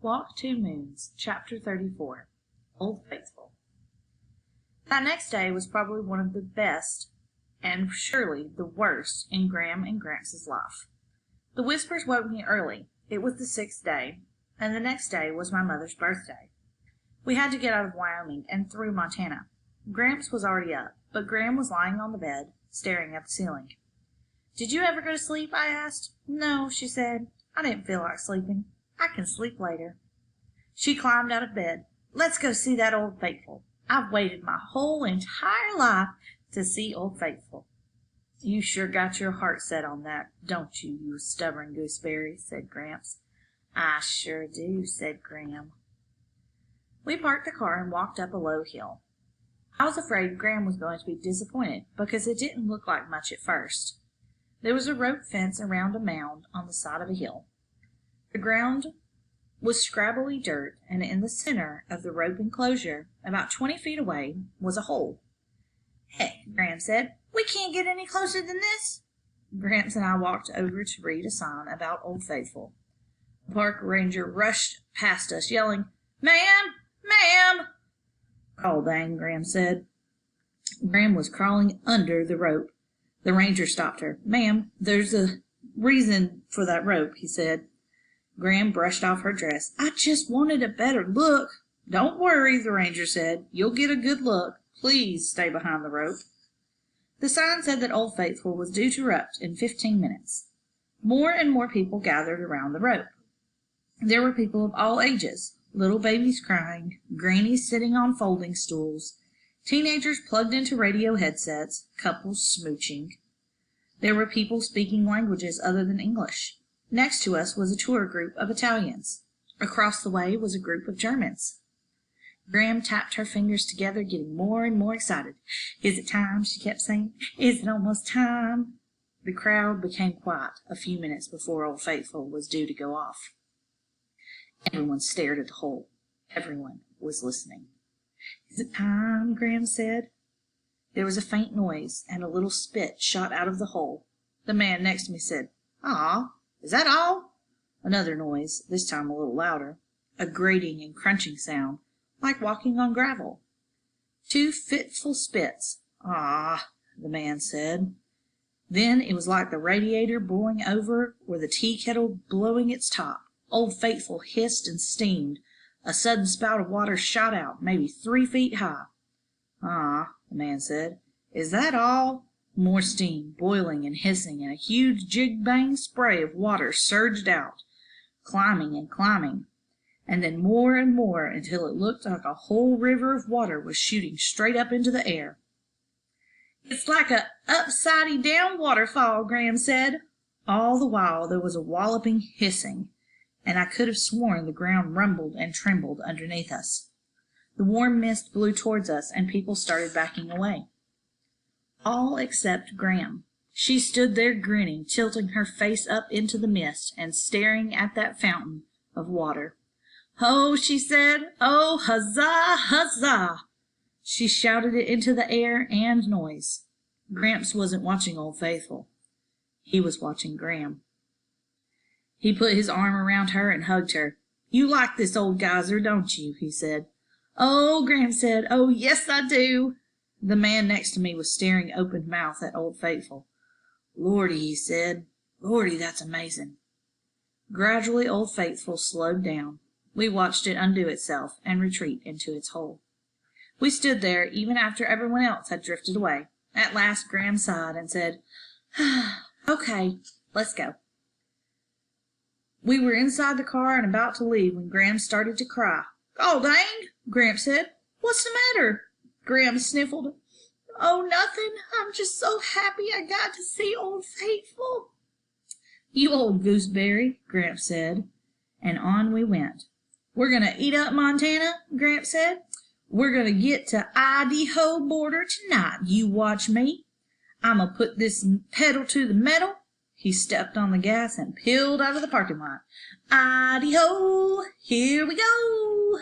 Walk Two Moons, Chapter 34, Old Faithful. That next day was probably one of the best, and surely the worst, in Graham and Gramps' life. The whispers woke me early. It was the 6th day, and the next day was my mother's birthday. We had to get out of Wyoming and through Montana. Gramps was already up, but Graham was lying on the bed, staring at the ceiling. "Did you ever go to sleep?" I asked. "No," she said. "I didn't feel like sleeping. I can sleep later." She climbed out of bed. "Let's go see that Old Faithful. I've waited my whole entire life to see Old Faithful." "You sure got your heart set on that, don't you, you stubborn gooseberry?" said Gramps. "I sure do," said Graham. We parked the car and walked up a low hill. I was afraid Graham was going to be disappointed because it didn't look like much at first. There was a rope fence around a mound on the side of a hill. The ground was scrabbly dirt, and in the center of the rope enclosure, about 20 feet away, was a hole. "Heck," Graham said, "we can't get any closer than this." Gramps and I walked over to read a sign about Old Faithful. The park ranger rushed past us, yelling, "Ma'am! Ma'am!" "Oh, dang," Graham said. Graham was crawling under the rope. The ranger stopped her. "Ma'am, there's a reason for that rope," he said. Graham brushed off her dress. "I just wanted a better look." "Don't worry," the ranger said. "You'll get a good look. Please stay behind the rope." The sign said that Old Faithful was due to erupt in 15 minutes. More and more people gathered around the rope. There were people of all ages, little babies crying, grannies sitting on folding stools, teenagers plugged into radio headsets, couples smooching. There were people speaking languages other than English. Next to us was a tour group of Italians. Across the way was a group of Germans. Graham tapped her fingers together, getting more and more excited. "Is it time?" she kept saying. "Is it almost time?" The crowd became quiet a few minutes before Old Faithful was due to go off. Everyone stared at the hole. Everyone was listening. "Is it time?" Graham said. There was a faint noise, and a little spit shot out of the hole. The man next to me said, "Ah, is that all?" Another noise, this time a little louder. A grating and crunching sound, like walking on gravel. 2 fitful spits. "Ah," the man said. Then it was like the radiator boiling over or the tea kettle blowing its top. Old Faithful hissed and steamed. A sudden spout of water shot out, maybe 3 feet high. "Ah," the man said. "Is that all?" More steam, boiling and hissing, and a huge jig-bang spray of water surged out, climbing and climbing, and then more and more until it looked like a whole river of water was shooting straight up into the air. "It's like a upside-down waterfall," Graham said. All the while there was a walloping hissing, and I could have sworn the ground rumbled and trembled underneath us. The warm mist blew towards us, and people started backing away. All except Graham. She stood there grinning, tilting her face up into the mist, and staring at that fountain of water. "Oh," she said, "oh, huzzah, huzzah!" She shouted it into the air and noise. Gramps wasn't watching Old Faithful. He was watching Graham. He put his arm around her and hugged her. "You like this old geyser, don't you?" he said. "Oh," Graham said, "oh, yes, I do." The man next to me was staring open-mouthed at Old Faithful. "Lordy," he said. "Lordy, that's amazing." Gradually Old Faithful slowed down. We watched it undo itself and retreat into its hole. We stood there even after everyone else had drifted away. At last Graham sighed and said, "Okay, let's go." We were inside the car and about to leave when Graham started to cry. "Oh, dang," Graham said. "What's the matter?" Graham sniffled. "Oh, nothing. I'm just so happy I got to see Old Faithful." "You old gooseberry," Gramps said, and on we went. "We're going to eat up Montana," Gramps said. "We're going to get to Idaho border tonight. You watch me. I'm going to put this pedal to the metal." He stepped on the gas and peeled out of the parking lot. "Idaho, here we go."